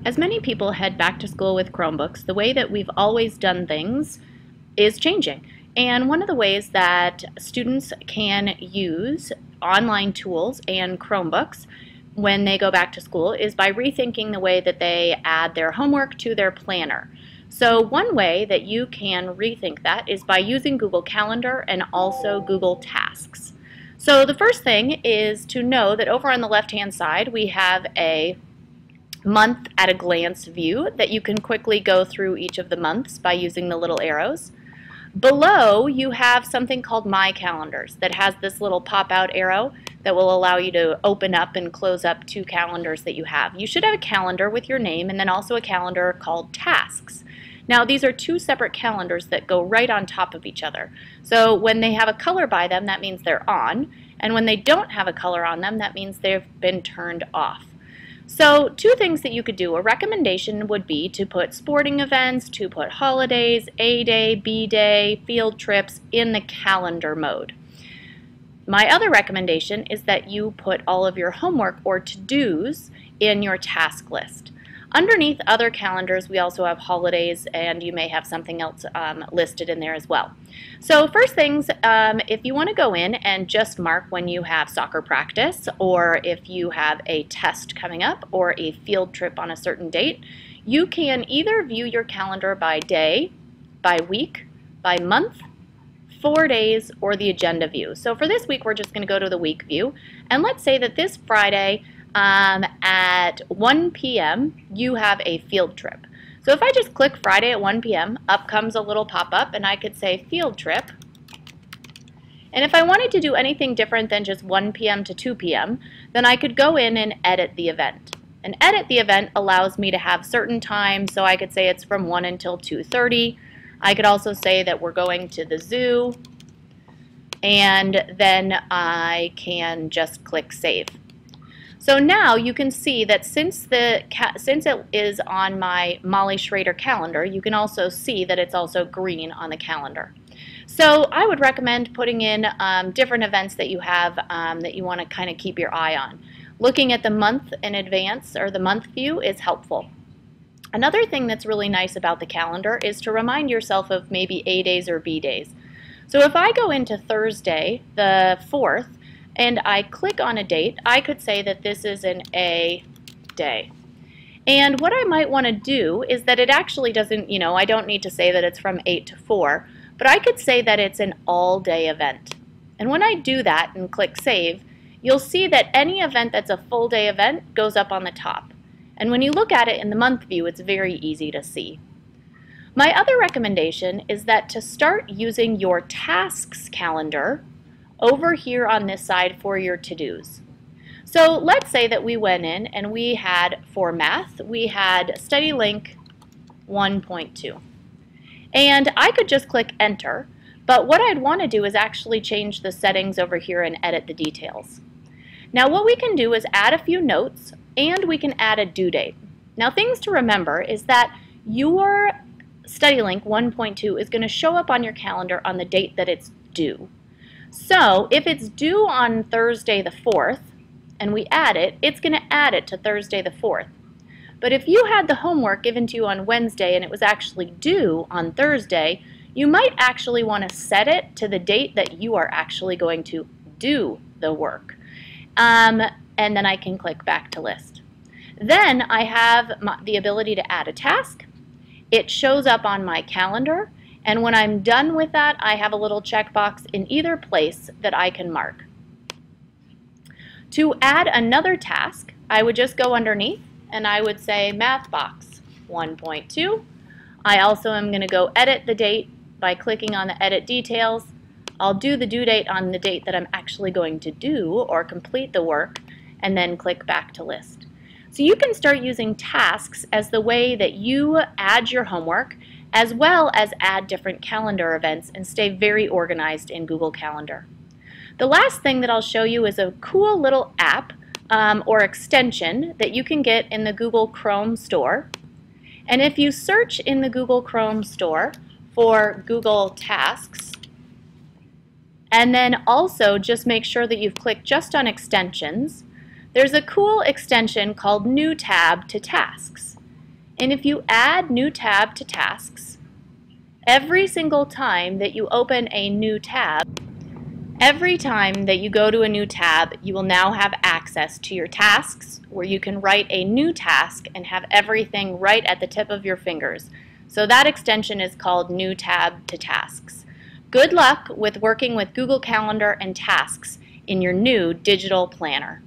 As many people head back to school with Chromebooks, the way that we've always done things is changing. And one of the ways that students can use online tools and Chromebooks when they go back to school is by rethinking the way that they add their homework to their planner. So one way that you can rethink that is by using Google Calendar and also Google Tasks. So the first thing is to know that over on the left-hand side we have a month at a glance view that you can quickly go through each of the months by using the little arrows. Below you have something called My Calendars that has this little pop-out arrow that will allow you to open up and close up two calendars that you have. You should have a calendar with your name and then also a calendar called Tasks. Now these are two separate calendars that go right on top of each other. So when they have a color by them, that means they're on, and when they don't have a color on them, that means they've been turned off. So two things that you could do. A recommendation would be to put sporting events, to put holidays, A day, B day, field trips in the calendar mode. My other recommendation is that you put all of your homework or to-dos in your task list. Underneath other calendars, we also have holidays, and you may have something else listed in there as well. So first things, if you want to go in and just mark when you have soccer practice, or if you have a test coming up, or a field trip on a certain date, you can either view your calendar by day, by week, by month, 4 days, or the agenda view. So for this week, we're just going to go to the week view, and let's say that this Friday, at 1 p.m. you have a field trip. So if I just click Friday at 1 p.m., up comes a little pop-up and I could say field trip. And if I wanted to do anything different than just 1 p.m. to 2 p.m., then I could go in and edit the event. And edit the event allows me to have certain times, so I could say it's from 1 until 2:30. I could also say that we're going to the zoo, and then I can just click save. So now you can see that since it is on my Molly Schrader calendar, you can also see that it's also green on the calendar. So I would recommend putting in different events that you have that you want to kind of keep your eye on. Looking at the month in advance, or the month view, is helpful. Another thing that's really nice about the calendar is to remind yourself of maybe A days or B days. So if I go into Thursday, the 4th, and I click on a date, I could say that this is an A day. And what I might want to do is that it actually doesn't, I don't need to say that it's from 8 to 4, but I could say that it's an all-day event. And when I do that and click save, you'll see that any event that's a full-day event goes up on the top. And when you look at it in the month view, it's very easy to see. My other recommendation is that to start using your tasks calendar over here on this side for your to-dos. So let's say that we went in and we had, for math, we had study link 1.2. And I could just click enter, but what I'd want to do is actually change the settings over here and edit the details. Now what we can do is add a few notes, and we can add a due date. Now things to remember is that your study link 1.2 is going to show up on your calendar on the date that it's due. So if it's due on Thursday the 4th and we add it, it's going to add it to Thursday the 4th. But if you had the homework given to you on Wednesday and it was actually due on Thursday, you might actually want to set it to the date that you are actually going to do the work. And then I can click back to list. Then I have the ability to add a task. It shows up on my calendar. And when I'm done with that, I have a little checkbox in either place that I can mark. To add another task, I would just go underneath and I would say Math Box 1.2. I also am going to go edit the date by clicking on the Edit Details. I'll do the due date on the date that I'm actually going to do or complete the work, and then click back to list. So you can start using tasks as the way that you add your homework, as well as add different calendar events and stay very organized in Google Calendar. The last thing that I'll show you is a cool little app or extension that you can get in the Google Chrome store. And if you search in the Google Chrome store for Google Tasks, and then also just make sure that you've clicked just on extensions, there's a cool extension called New Tab to Tasks. And if you add new tab to tasks, every single time that you open a new tab, every time that you go to a new tab, you will now have access to your tasks where you can write a new task and have everything right at the tip of your fingers. So that extension is called New Tab to Tasks. Good luck with working with Google Calendar and Tasks in your new digital planner.